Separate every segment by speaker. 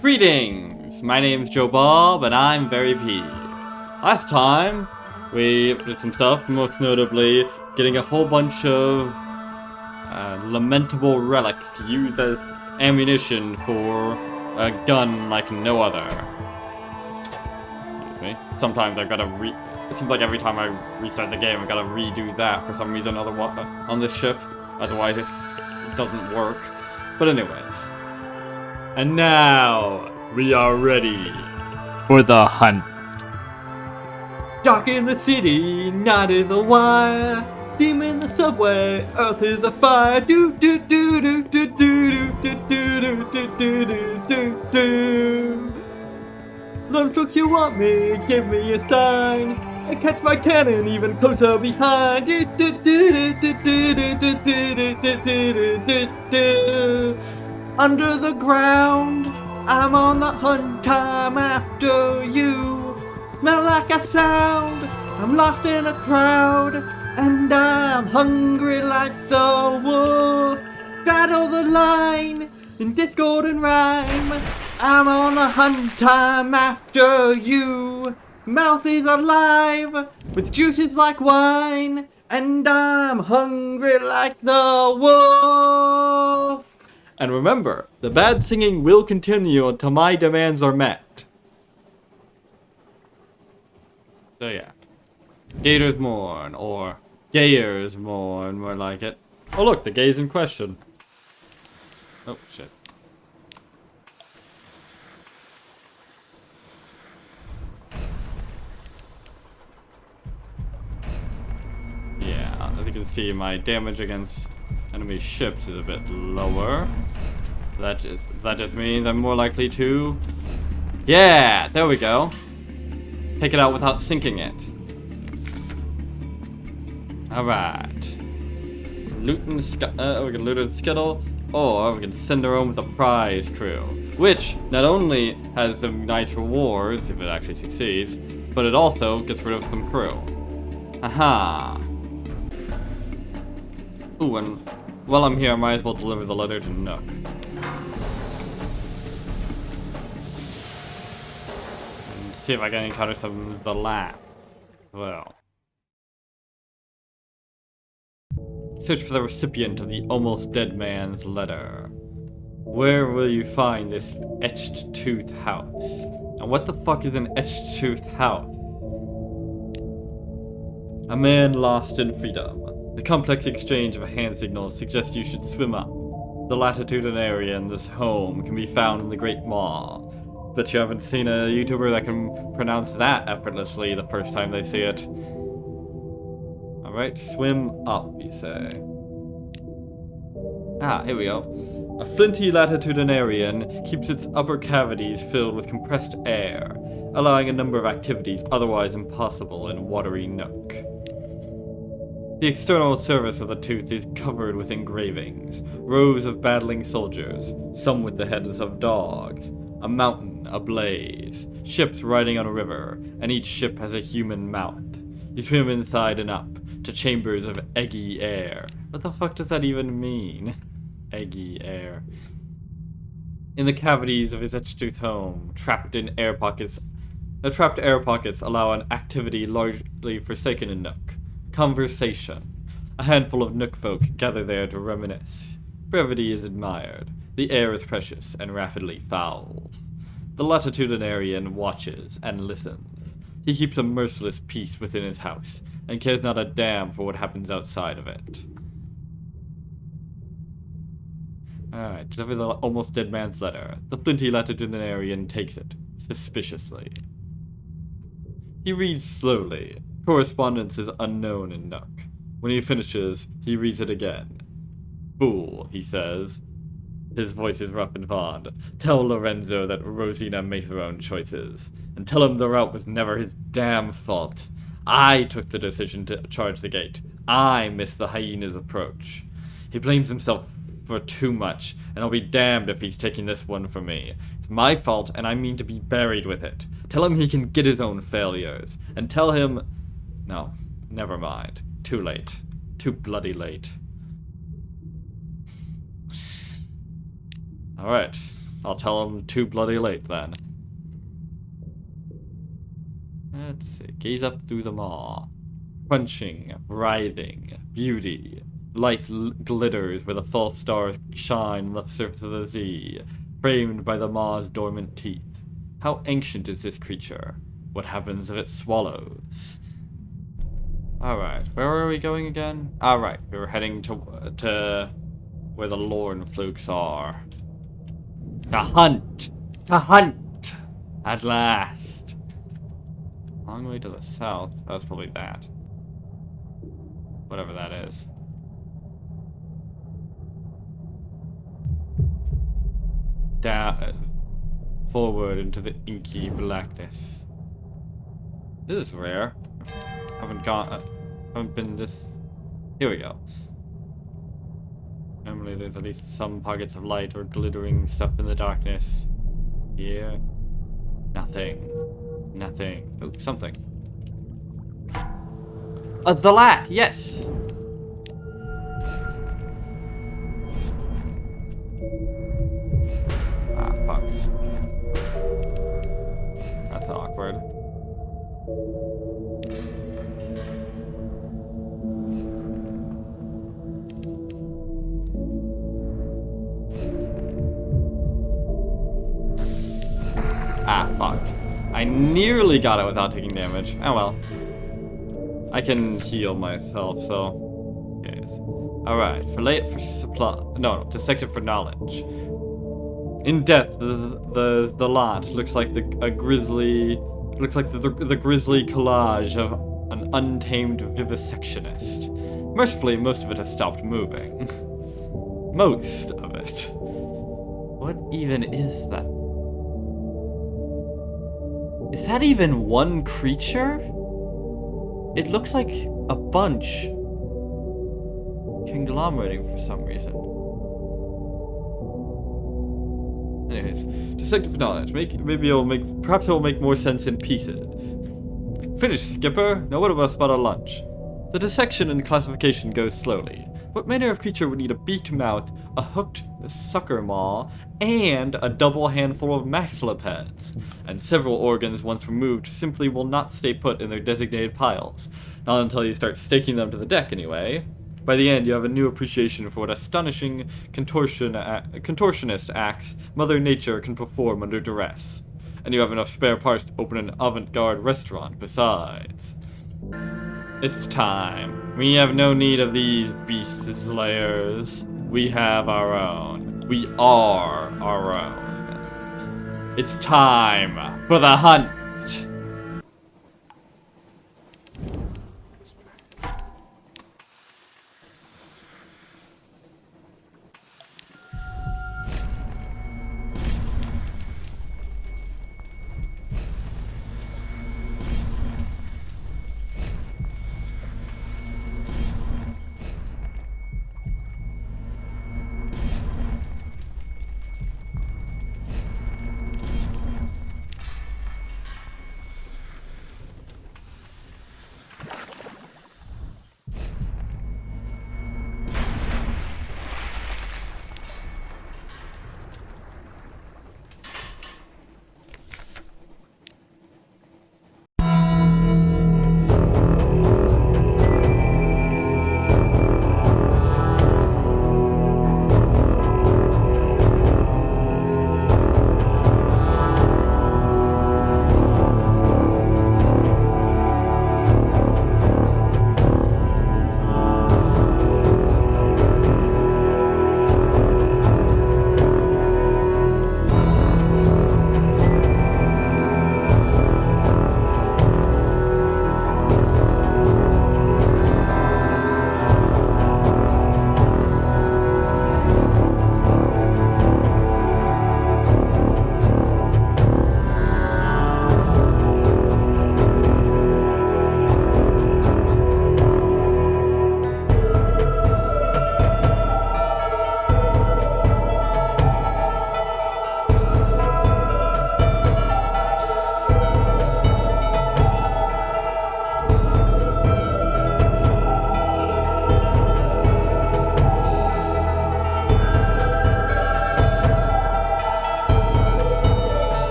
Speaker 1: Greetings! My name's Joe Bob, and I'm very peeved. Last time, we did some stuff, most notably getting a whole bunch of lamentable relics to use as ammunition for a gun like no other. Excuse me. Sometimes I've got to it seems like every time I restart the game, I've got to redo that for some reason on this ship. Otherwise, it doesn't work. But anyways. And now, we are ready for the hunt. Dark in the city, night is a wire. Steam in the subway, earth is a fire. Do do do do do do do do do do do do do do. Lunch looks you want me, give me a sign. I catch my cannon even closer behind. Do do do do do do do do do do do do. Under the ground, I'm on the hunt, time after you. Smell like a sound, I'm lost in a crowd, and I'm hungry like the wolf. Straddle the line in discord and rhyme. I'm on the hunt, time after you. Mouth is alive with juices like wine, and I'm hungry like the wolf. And remember, the bad singing will continue until my demands are met. So yeah. Gators mourn, or gayers mourn, more like it. Oh look, the gay's in question. Oh shit. Yeah, as you can see, my damage against enemy ships is a bit lower. That just means I'm more likely to... Yeah! There we go. Take it out without sinking it. Alright. We can loot and scuttle, or we can send her home with a prize crew. Which not only has some nice rewards, if it actually succeeds, but it also gets rid of some crew. Aha! Ooh, and while I'm here, I might as well deliver the letter to Nook. And see if I can encounter some of the lab. Well. Search for the recipient of the almost dead man's letter. Where will you find this etched tooth house? And what the fuck is an etched tooth house? A man lost in freedom. The complex exchange of hand signals suggests you should swim up. The latitude and area in this home can be found in the Great Maw. Bet you haven't seen a YouTuber that can pronounce that effortlessly the first time they see it. Alright, swim up, you say. Ah, here we go. A flinty latitudinarian keeps its upper cavities filled with compressed air, allowing a number of activities otherwise impossible in watery Nook. The external surface of the tooth is covered with engravings, rows of battling soldiers, some with the heads of dogs, a mountain ablaze, ships riding on a river, and each ship has a human mouth. You swim inside and up, to chambers of eggy air. What the fuck does that even mean? Eggy air. In the cavities of his etched tooth home, trapped air pockets allow an activity largely forsaken in Nook. Conversation. A handful of Nook folk gather there to reminisce. Brevity is admired. The air is precious and rapidly fouls. The latitudinarian watches and listens. He keeps a merciless peace within his house, and cares not a damn for what happens outside of it. Alright, deliver the almost dead man's letter. The flinty latitudinarian takes it, suspiciously. He reads slowly. Correspondence is unknown in Nook. When he finishes, he reads it again. Fool, he says. His voice is rough and fond. Tell Lorenzo that Rosina made her own choices. And tell him the route was never his damn fault. I took the decision to charge the gate. I missed the hyena's approach. He blames himself for too much, and I'll be damned if he's taking this one from me. It's my fault, and I mean to be buried with it. Tell him he can get his own failures. And tell him... No, never mind. Too late. Too bloody late. Alright. I'll tell him too bloody late then. Let's see. Gaze up through the maw. Crunching, writhing, beauty. Light glitters where the false stars shine on the surface of the sea, framed by the maw's dormant teeth. How ancient is this creature? What happens if it swallows? Alright, where are we going again? Alright, we were heading to where the Lorn flukes are. To hunt! To hunt! At last! Long way to the south. That's probably that. Whatever that is. Down, forward into the inky blackness. This is rare. Haven't been this. Here we go. Normally there's at least some pockets of light or glittering stuff in the darkness. Here, nothing. Nothing. Oh, something. The lad, yes! Ah, fuck. That's awkward. Ah, fuck. I nearly got it without taking damage. Oh well. I can heal myself, so yes. Alright, for supply. No, dissected for knowledge. In depth, the lot looks like the grisly collage of an untamed vivisectionist. Mercifully, most of it has stopped moving. Most of it. What even is that? Is that even one creature? It looks like a bunch conglomerating for some reason. Anyways, dissected for knowledge. Perhaps it will make more sense in pieces. Finished, Skipper. Now what about a lunch? The dissection and classification goes slowly. What manner of creature would need a beaked mouth, a hooked sucker maw, and a double handful of maxillipeds? And several organs once removed simply will not stay put in their designated piles. Not until you start staking them to the deck, anyway. By the end, you have a new appreciation for what astonishing contortionist acts Mother Nature can perform under duress. And you have enough spare parts to open an avant-garde restaurant besides. It's time. We have no need of these beast slayers. We have our own. We are our own. It's time for the hunt.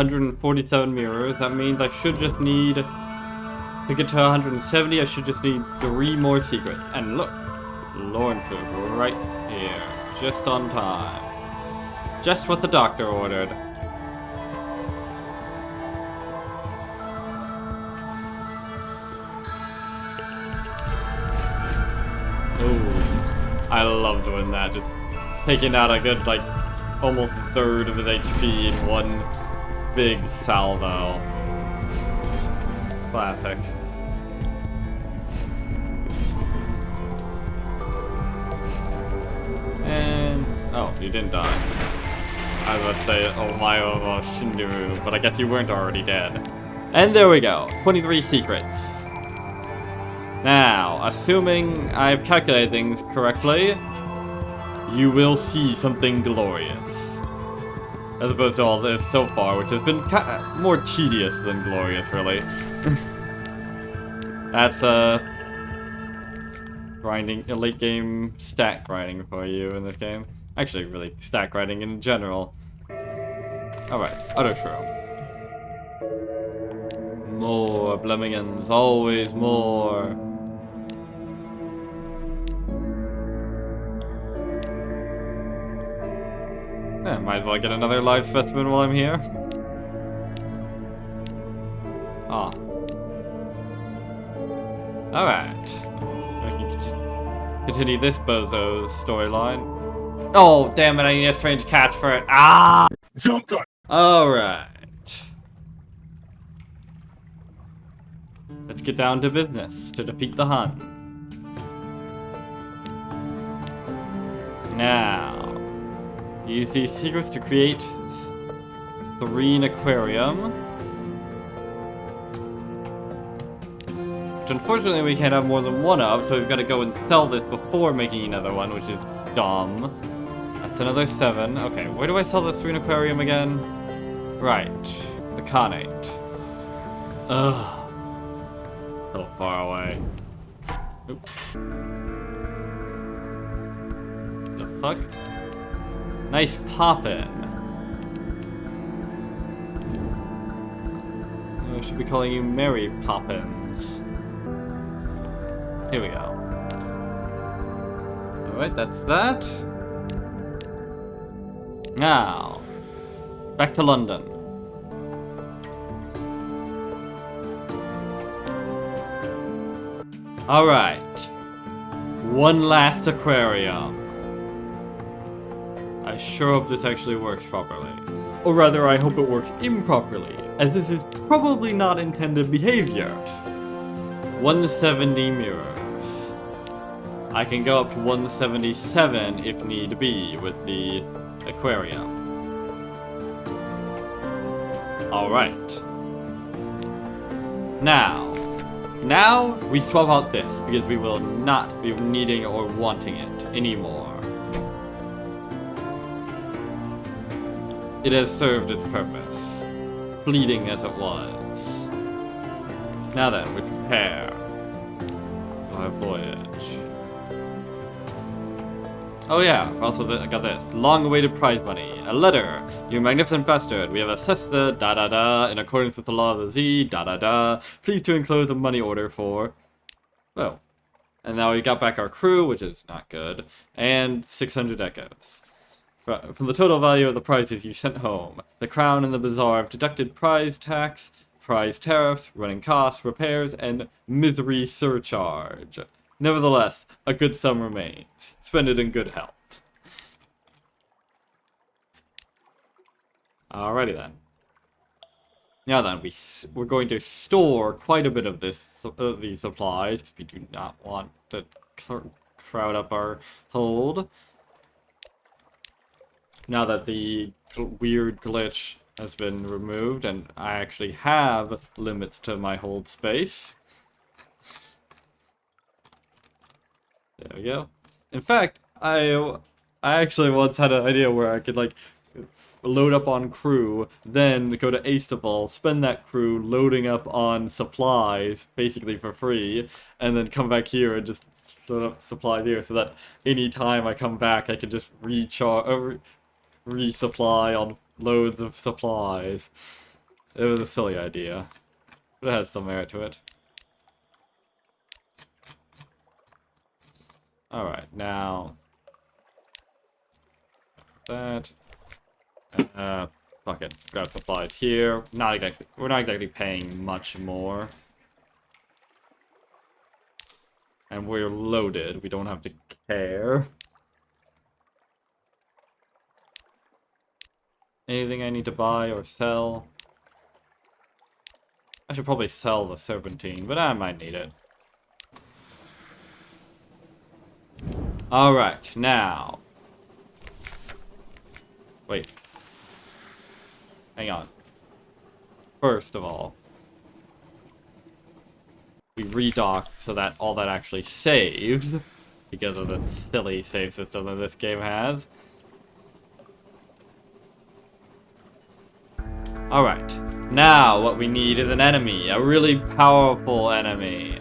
Speaker 1: 147 mirrors. That means I should just need, to get to 170, I should just need 3 more secrets. And look, Lauren food right here. Just on time. Just what the doctor ordered. Oh, I love doing that. Just taking out a good, like, almost a third of his HP in one big salvo. Classic. And... oh, you didn't die. I was about to say, oh my Shinderu, but I guess you weren't already dead. And there we go, 23 secrets. Now, assuming I've calculated things correctly, you will see something glorious. As opposed to all this so far, which has been more tedious than glorious, really. That's, grinding, late game stat grinding for you in this game. Actually, really, stat grinding in general. Alright, Utter Shroom. More Blemmigans, always more. Might as well get another live specimen while I'm here. Ah. Alright. I can continue this bozo's storyline. Oh, damn it, I need a strange catch for it. Ah!
Speaker 2: Jump gun!
Speaker 1: Alright. Let's get down to business to defeat the Hun. Now, use these secrets to create Serene Aquarium. Which unfortunately we can't have more than one of, so we've got to go and sell this before making another one, which is dumb. That's another 7. Okay, where do I sell the Serene Aquarium again? Right, the Khanate. Ugh. So far away. Oops. The fuck? Nice poppin'. I should be calling you Mary Poppins. Here we go. Alright, that's that. Now, back to London. Alright. One last aquarium. I sure hope this actually works properly. Or rather, I hope it works improperly, as this is probably not intended behavior. 170 mirrors. I can go up to 177 if need be with the aquarium. Alright. Now, we swap out this, because we will not be needing or wanting it anymore. It has served its purpose, fleeting as it was. Now then, we prepare our voyage. Oh yeah, also I got this. Long-awaited prize money. A letter. You magnificent bastard. We have assessed the da-da-da in accordance with the law of the Z, da-da-da. Please to enclose a money order for... oh. And now we got back our crew, which is not good. And 600 echoes. From the total value of the prizes you sent home, the Crown and the Bazaar have deducted prize tax, prize tariffs, running costs, repairs, and misery surcharge. Nevertheless, a good sum remains. Spend it in good health. Alrighty then. Now then, we're going to store quite a bit of these supplies, because we do not want to crowd up our hold. Now that the weird glitch has been removed, and I actually have limits to my hold space. There we go. In fact, I actually once had an idea where I could, like, load up on crew, then go to Aestival, spend that crew loading up on supplies, basically for free, and then come back here and just load up supplies here, so that any time I come back I can just resupply on loads of supplies. It was a silly idea. But it has some merit to it. Alright, now... that. Fuck it. Grab supplies here. We're not exactly paying much more. And we're loaded. We don't have to care. Anything I need to buy or sell? I should probably sell the serpentine, but I might need it. Alright, now. Wait. Hang on. First of all, we redocked so that all that actually saved, because of the silly save system that this game has. Alright, now what we need is an enemy, a really powerful enemy,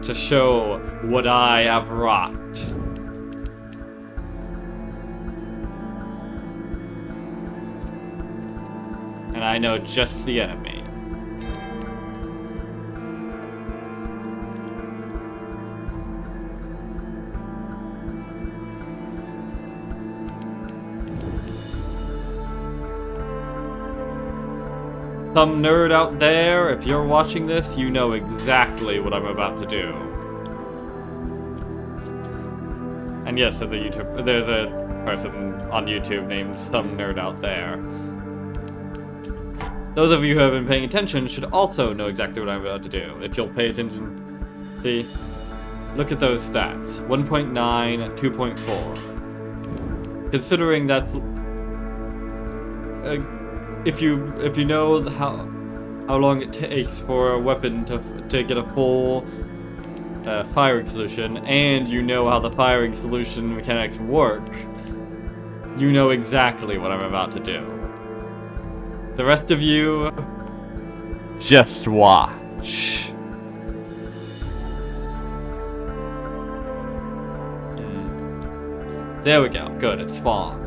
Speaker 1: to show what I have wrought. And I know just the enemy. Some nerd out there, if you're watching this, you know exactly what I'm about to do. And yes, there's a person on YouTube named Some Nerd Out There. Those of you who have been paying attention should also know exactly what I'm about to do. If you'll pay attention, see? Look at those stats. 1.9, 2.4. Considering that's... if you know how long it takes for a weapon to get a full firing solution, and you know how the firing solution mechanics work, you know exactly what I'm about to do. The rest of you, just watch. There we go. Good, it spawned.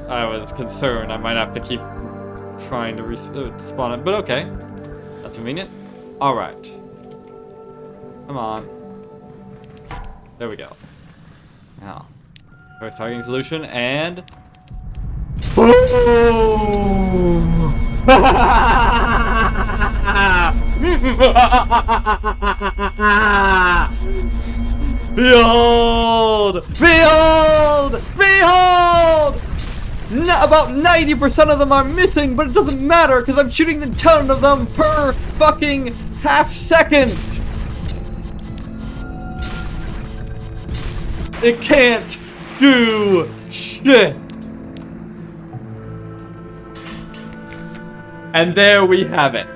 Speaker 1: I was concerned I might have to keep trying to spawn it, but okay. That's convenient. Alright. Come on. There we go. Now. First targeting solution, and... Boom! Behold! Behold! Behold! About 90% of them are missing, but it doesn't matter because I'm shooting a ton of them per fucking half second. It can't do shit. And there we have it.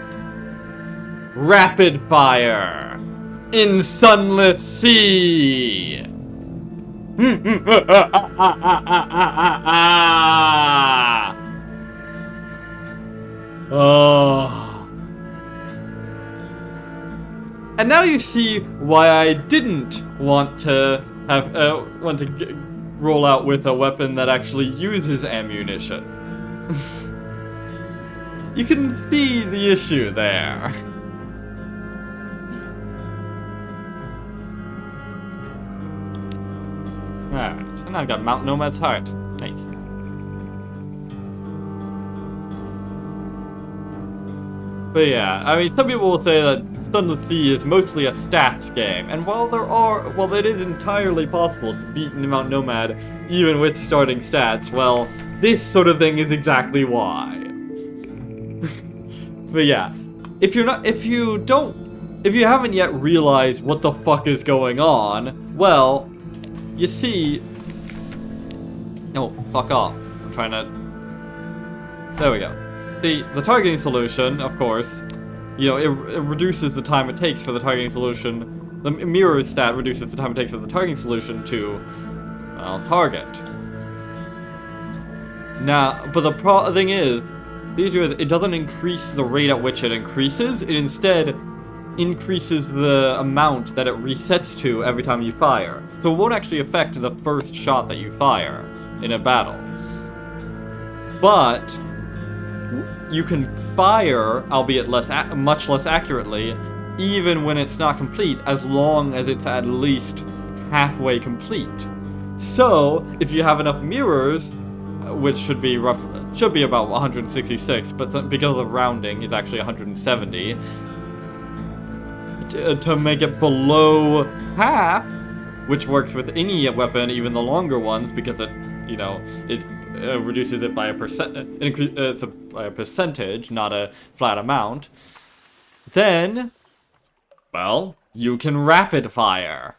Speaker 1: Rapid fire in Sunless Sea. Oh. And now you see why I didn't want to have roll out with a weapon that actually uses ammunition. You can see the issue there. Alright, and I've got Mount Nomad's Heart. Nice. But yeah, I mean, some people will say that Sunless Sea is mostly a stats game, and while it is entirely possible to beat Mount Nomad even with starting stats, well, this sort of thing is exactly why. But yeah, if you haven't yet realized what the fuck is going on, well, you see... No, fuck off. I'm trying to... There we go. See, the targeting solution, of course, you know, it reduces the time it takes for the targeting solution. The mirror stat reduces the time it takes for the targeting solution to, well, target. Now, but the thing is, the issue is it doesn't increase the rate at which it increases. It instead increases the amount that it resets to every time you fire. So it won't actually affect the first shot that you fire in a battle. But you can fire, albeit much less accurately, even when it's not complete, as long as it's at least halfway complete. So, if you have enough mirrors, which should be about 166, but because of rounding, it's actually 170, to make it below half, which works with any weapon, even the longer ones, because it, you know, it reduces it by a percentage, not a flat amount. Then, well, you can rapid fire.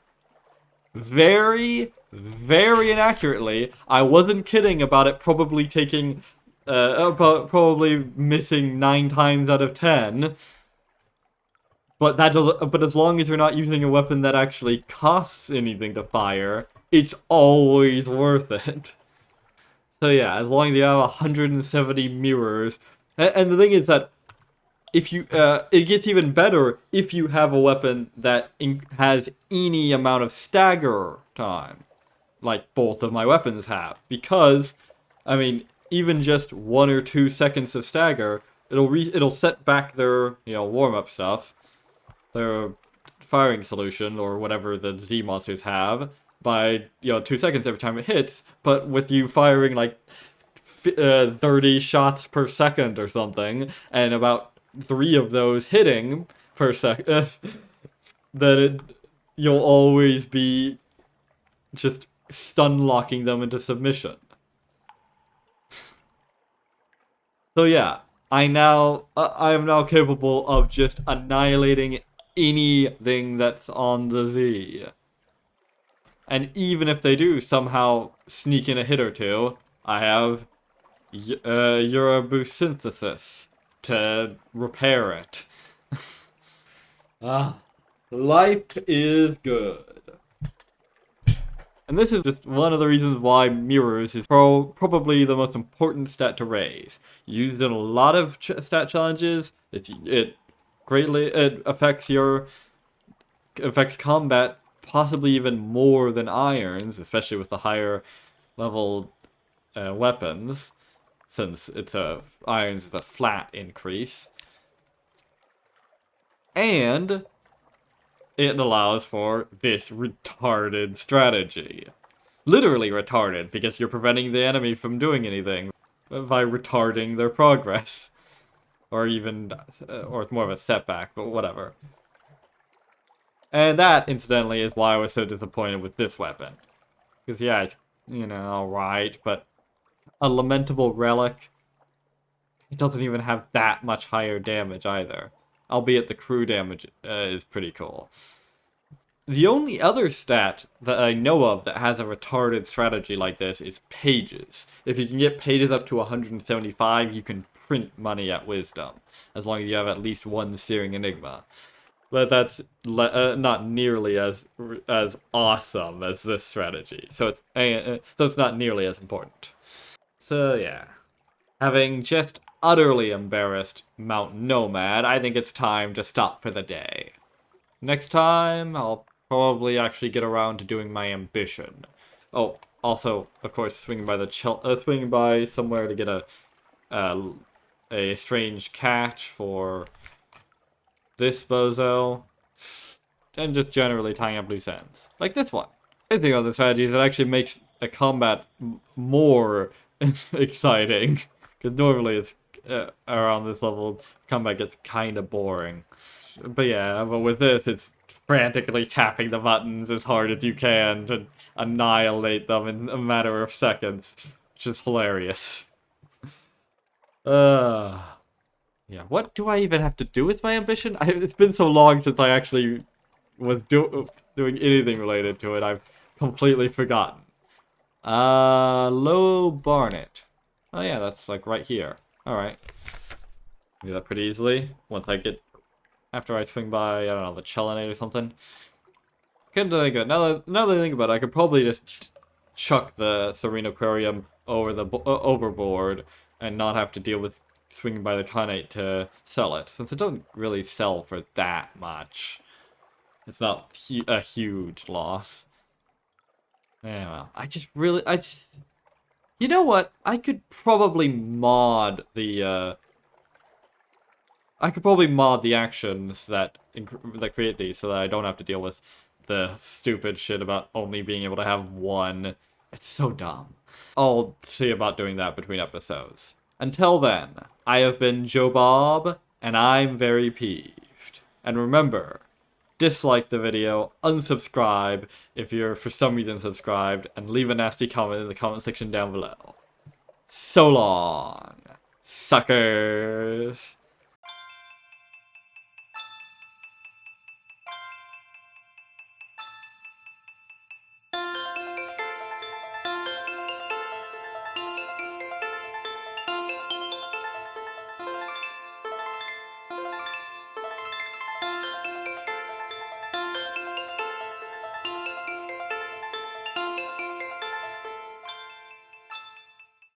Speaker 1: Very, very inaccurately. I wasn't kidding about it probably taking, probably missing 9 times out of 10. But as long as you're not using a weapon that actually costs anything to fire, it's always worth it. So yeah, as long as you have 170 mirrors, and the thing is that if you, it gets even better if you have a weapon that has any amount of stagger time, like both of my weapons have. Because, I mean, even just 1 or 2 seconds of stagger, it'll set back their, you know, warm-up stuff, their firing solution or whatever the Z monsters have, by, you know, 2 seconds every time it hits. But with you firing like 30 shots per second or something, and about 3 of those hitting per second, then you'll always be just stun locking them into submission. So yeah, I am now capable of just annihilating anything that's on the Z. And even if they do somehow sneak in a hit or two, I have Euroboost synthesis to repair it. Life is good. And this is just one of the reasons why mirrors is probably the most important stat to raise. Used in a lot of stat challenges, it greatly affects combat possibly even more than irons, especially with the higher level weapons, since irons is a flat increase. And it allows for this retarded strategy. Literally retarded, because you're preventing the enemy from doing anything by retarding their progress. Or even, or it's more of a setback, but whatever. And that, incidentally, is why I was so disappointed with this weapon. Because, yeah, it's, you know, alright, but a lamentable relic, it doesn't even have that much higher damage either. Albeit the crew damage is pretty cool. The only other stat that I know of that has a retarded strategy like this is pages. If you can get pages up to 175, you can print money at Wisdom, as long as you have at least 1 Searing Enigma. But that's not nearly as awesome as this strategy, so it's not nearly as important. So yeah, having just utterly embarrassed Mount Nomad, I think it's time to stop for the day. Next time, I'll probably actually get around to doing my ambition. Oh, also, of course, swinging by somewhere to get a strange catch for this bozo, and just generally tying up loose ends. Like this one. I think on the strategy that actually makes a combat more exciting, because normally it's around this level, combat gets kind of boring. But yeah, but with this, it's frantically tapping the buttons as hard as you can to annihilate them in a matter of seconds, which is hilarious. Yeah, what do I even have to do with my ambition? It's been so long since I actually was doing anything related to it, I've completely forgotten. Low Barnet. Oh yeah, that's like right here. Alright. Do that pretty easily. After I swing by, I don't know, the Chelinate or something. Couldn't do that good. Now that I think about it, I could probably just chuck the Serene Aquarium overboard and not have to deal with swinging by the Khanate to sell it, since it doesn't really sell for that much. It's not a huge loss. Yeah, well, you know what? I could probably mod the actions that create these so that I don't have to deal with the stupid shit about only being able to have one. It's so dumb. I'll see about doing that between episodes. Until then, I have been Joe Bob, and I'm very peeved. And remember, dislike the video, unsubscribe if you're for some reason subscribed, and leave a nasty comment in the comment section down below. So long, suckers!